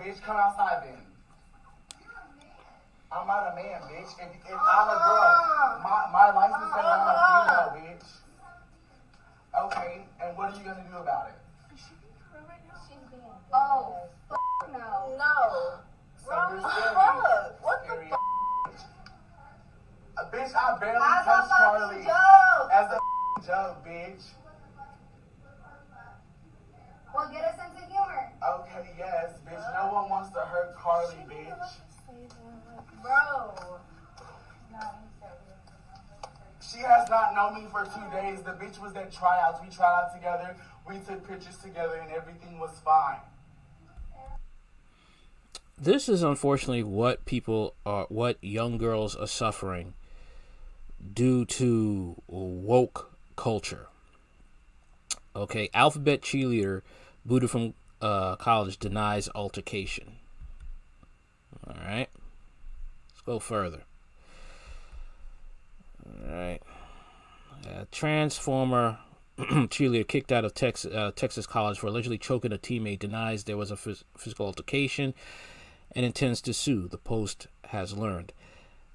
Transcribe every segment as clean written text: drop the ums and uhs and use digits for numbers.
Bitch, come outside then. I'm not a man, bitch. If I'm a girl, my license says I'm a female, bitch. Okay, and what are you gonna do about it? Is she being her right now? She's being no. No. So you're serious. What the fuck? Bitch, I barely touched Carly. As a joke, bitch. Well, get a sense of humor. Okay, yes, bitch. No one wants to hurt Carly, bitch. Bro. She has not known me for 2 days. The bitch was at tryouts. We tried out together. We took pictures together and everything was fine. This is unfortunately what young girls are suffering due to woke culture. Okay, alphabet cheerleader booted from college denies altercation. All right, let's go further. All right, transformer cheerleader kicked out of Texas college for allegedly choking a teammate denies there was a physical altercation and intends to sue, the Post has learned.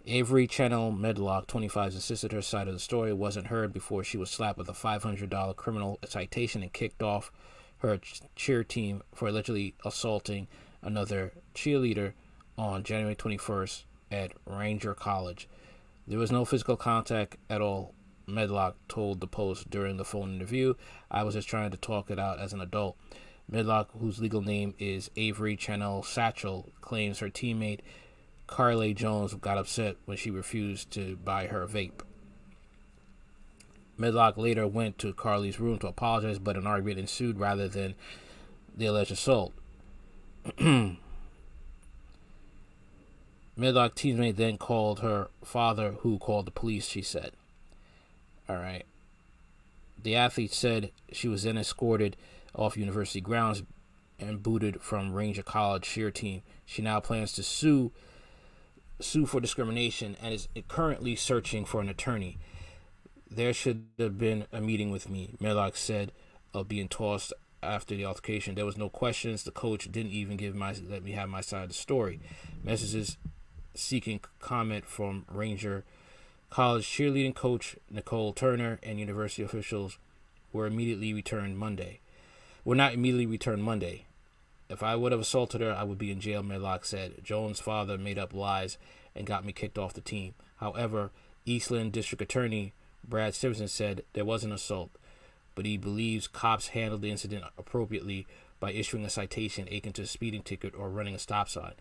Averie Chanel Medlock, 25, insisted her side of the story wasn't heard before she was slapped with a $500 criminal citation and kicked off her cheer team for allegedly assaulting another cheerleader on January 21st at Ranger College. There was no physical contact at all, Medlock told the Post during the phone interview. I was just trying to talk it out as an adult. Medlock, whose legal name is Averie Chanel Satchel, claims her teammate Carly Jones got upset when she refused to buy her a vape. Medlock later went to Carly's room to apologize, but an argument ensued rather than the alleged assault. Medlock teammate then called her father, who called the police, she said. All right. The athlete said she was then escorted off university grounds and booted from Ranger College cheer team. She now plans to sue for discrimination and is currently searching for an attorney. There should have been a meeting with me, Medlock said of being tossed after the altercation. There was no questions. The coach didn't even let me have my side of the story. Messages seeking comment from Ranger College cheerleading coach Nicole Turner and university officials were not immediately returned Monday. If I would have assaulted her, I would be in jail, Medlock said. Jones' father made up lies and got me kicked off the team. However, Eastland District Attorney Brad Simpson said there was an assault, but he believes cops handled the incident appropriately by issuing a citation akin to a speeding ticket or running a stop sign.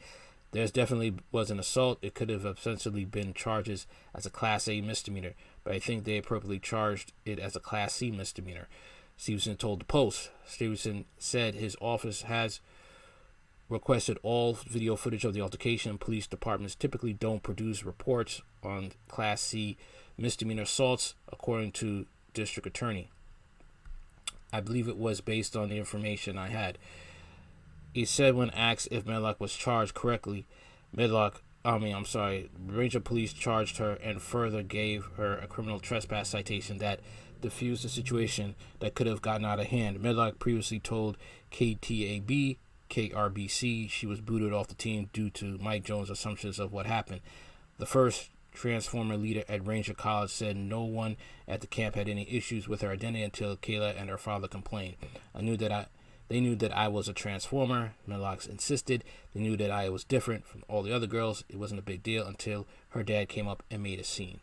There's definitely was an assault. It could have ostensibly been charges as a Class A misdemeanor, but I think they appropriately charged it as a Class C misdemeanor, Stevenson told the Post. Stevenson said his office has requested all video footage of the altercation. Police departments typically don't produce reports on Class C misdemeanor assaults, according to District Attorney. I believe it was based on the information I had. He said when asked if Medlock was charged correctly, Ranger Police charged her and further gave her a criminal trespass citation that diffused a situation that could have gotten out of hand. Medlock previously told KRBC she was booted off the team due to Mike Jones' assumptions of what happened. The first transformer leader at Ranger College said no one at the camp had any issues with her identity until Kayla and her father complained. They knew that I was a transformer, Medlock insisted. They knew that I was different from all the other girls. It wasn't a big deal until her dad came up and made a scene.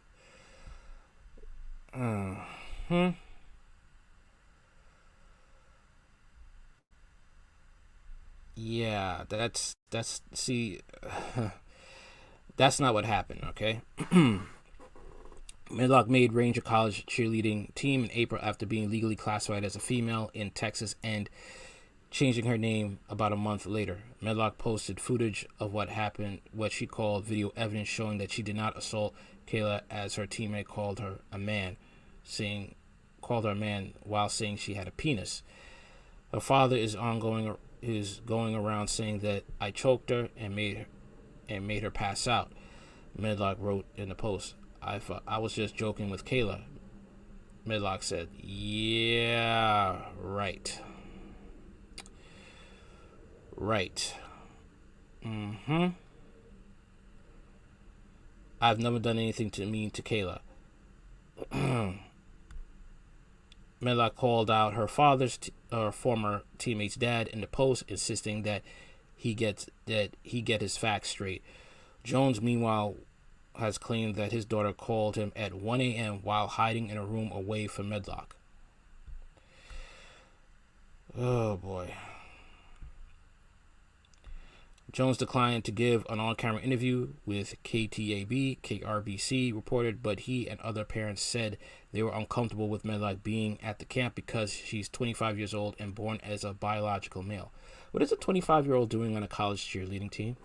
Yeah, that's not what happened, okay? Medlock made Ranger College cheerleading team in April after being legally classified as a female in Texas and changing her name about a month later. Medlock posted footage of what happened, what she called video evidence showing that she did not assault Kayla, as her teammate called her a man while saying she had a penis. Her father is going around saying that I choked her and made her pass out. Medlock wrote in the Post. I was just joking with Kayla. Medlock said, yeah, right. I've never done anything to mean to Kayla. Medlock called out her former teammate's dad in the post, insisting that he get his facts straight. Jones, meanwhile, has claimed that his daughter called him at 1 a.m. while hiding in a room away from Medlock. Oh boy. Jones declined to give an on-camera interview with KRBC reported, but he and other parents said they were uncomfortable with Medlock being at the camp because she's 25 years old and born as a biological male. What is a 25-year-old doing on a college cheerleading team?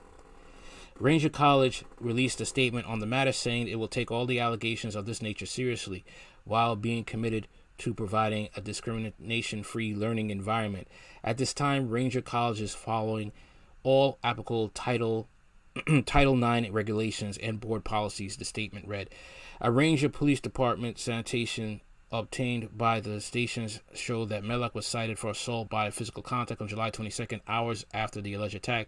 Ranger College released a statement on the matter saying it will take all the allegations of this nature seriously while being committed to providing a discrimination-free learning environment. At this time, Ranger College is following all applicable Title IX regulations and board policies, the statement read. A Ranger Police Department citation obtained by the stations showed that Medlock was cited for assault by physical contact on July 22nd, hours after the alleged attack.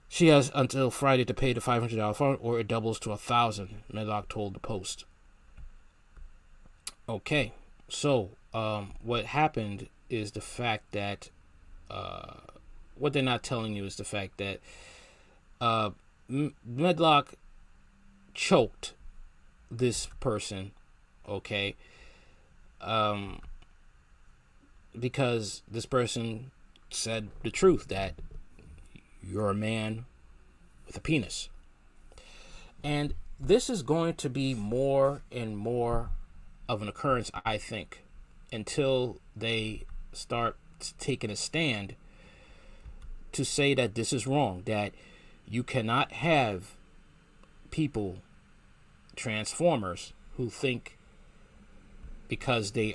She has until Friday to pay the $500 fine, or it doubles to $1,000, Medlock told the Post. Okay, so what happened is the fact that what they're not telling you is the fact that Medlock choked this person, okay, because this person said the truth, that you're a man with a penis. And this is going to be more and more of an occurrence, I think, until they start taking a stand to say that this is wrong, that you cannot have people, transformers, who think because they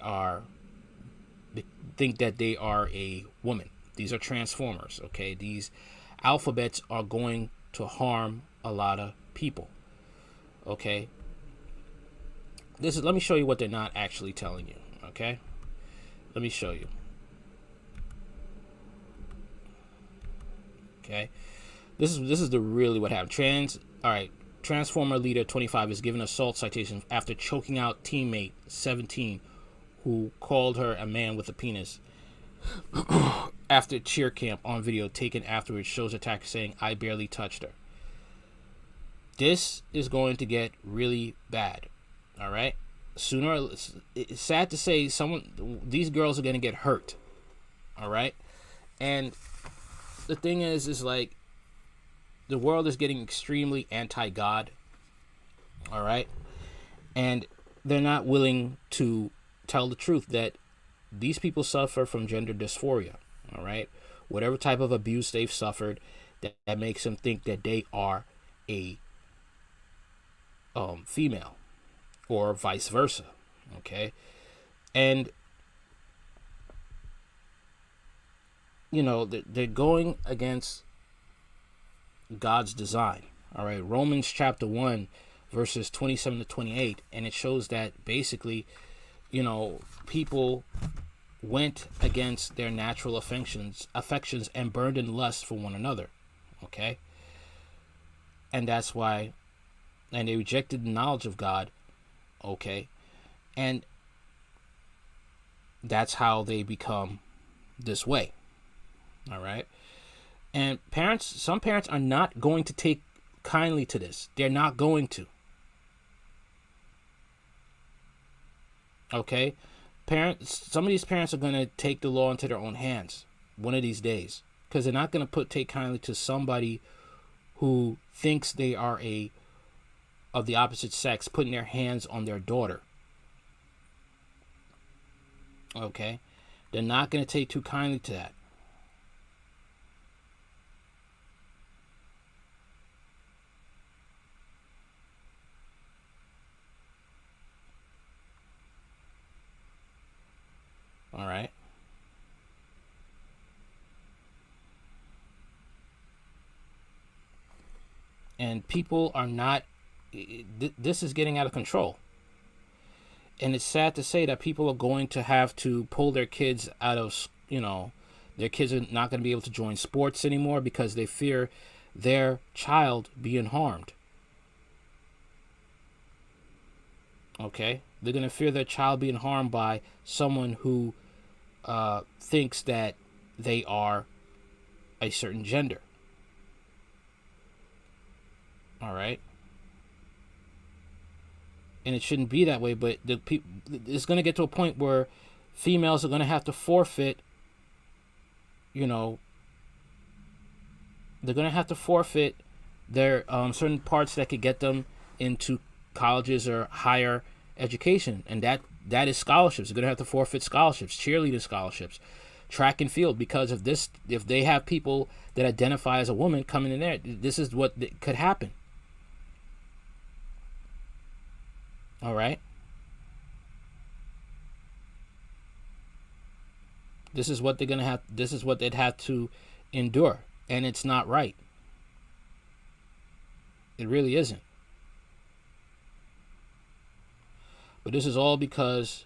think that they are a woman. These are transformers, okay? These alphabets are going to harm a lot of people, okay? Let me show you what they're not actually telling you, okay? Let me show you. Okay, this is the really what happened. Transformer leader 25 is given assault citation after choking out teammate 17 who called her a man with a penis. After cheer camp on video taken afterwards shows attacker saying, "I barely touched her." This is going to get really bad. All right, it's sad to say these girls are going to get hurt. All right, and the thing is like the world is getting extremely anti-God, all right? And they're not willing to tell the truth that these people suffer from gender dysphoria, all right? Whatever type of abuse they've suffered that makes them think that they are a female or vice versa, okay? And you know, they're going against God's design. All right, Romans chapter 1, verses 27 to 28, and it shows that basically, you know, people went against their natural affections and burned in lust for one another. Okay, and that's why, and they rejected the knowledge of God. Okay, and that's how they become this way. All right. And some parents are not going to take kindly to this. They're not going to. Okay. Some of these parents are going to take the law into their own hands one of these days, because they're not going to take kindly to somebody who thinks they are of the opposite sex putting their hands on their daughter. Okay. They're not going to take too kindly to that. All right. And people are not, this is getting out of control. And it's sad to say that people are going to have to pull their kids out of, you know, Their kids are not going to be able to join sports anymore because they fear their child being harmed. Okay? They're going to fear their child being harmed by someone who thinks that they are a certain gender. All right? And it shouldn't be that way, but it's going to get to a point where females are going to have to forfeit, you know, they're going to have to forfeit their certain parts that could get them into colleges or higher education. And that is scholarships. They're going to have to forfeit scholarships, cheerleader scholarships, track and field, because of this. If they have people that identify as a woman coming in there, this is what could happen. All right. This is what they're going to have. This is what they'd have to endure. And it's not right. It really isn't. But this is all because,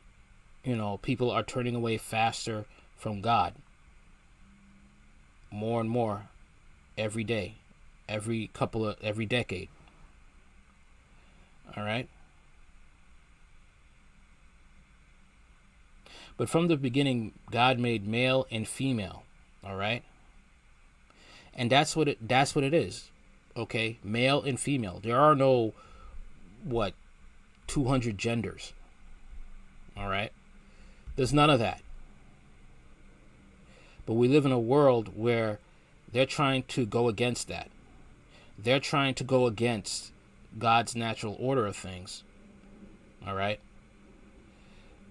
you know, people are turning away faster from God. More and more every day, every decade. All right. But from the beginning, God made male and female. All right. And that's what it is. Okay. Male and female. There are no, 200 genders. All right. There's none of that. But we live in a world where they're trying to go against that. They're trying to go against God's natural order of things. All right.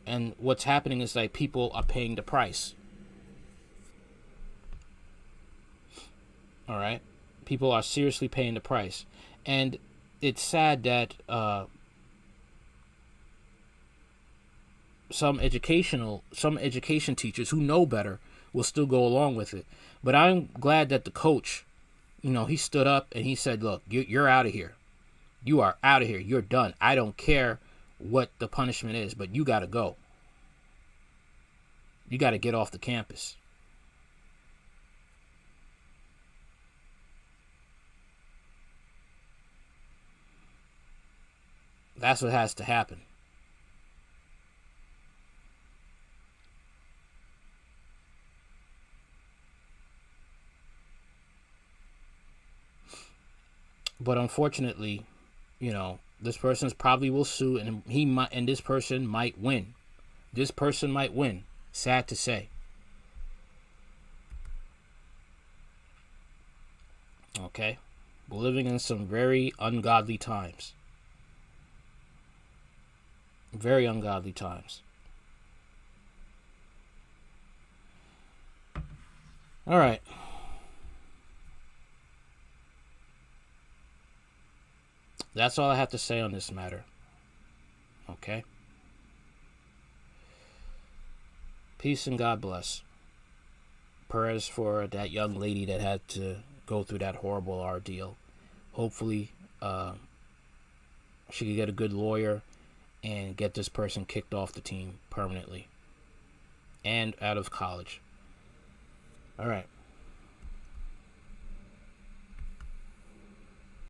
And what's happening is like people are paying the price. All right. People are seriously paying the price. And it's sad that some education teachers who know better will still go along with it. But I'm glad that the coach, you know, he stood up and he said, look, you're out of here. You are out of here. You're done. I don't care what the punishment is, but you got to go. You got to get off the campus. That's what has to happen. But unfortunately, you know, this person probably will sue, and this person might win. This person might win. Sad to say. Okay? We're living in some very ungodly times. Very ungodly times. All right. That's all I have to say on this matter. Okay? Peace and God bless. Prayers for that young lady that had to go through that horrible ordeal. Hopefully, she could get a good lawyer and get this person kicked off the team permanently and out of college. All right.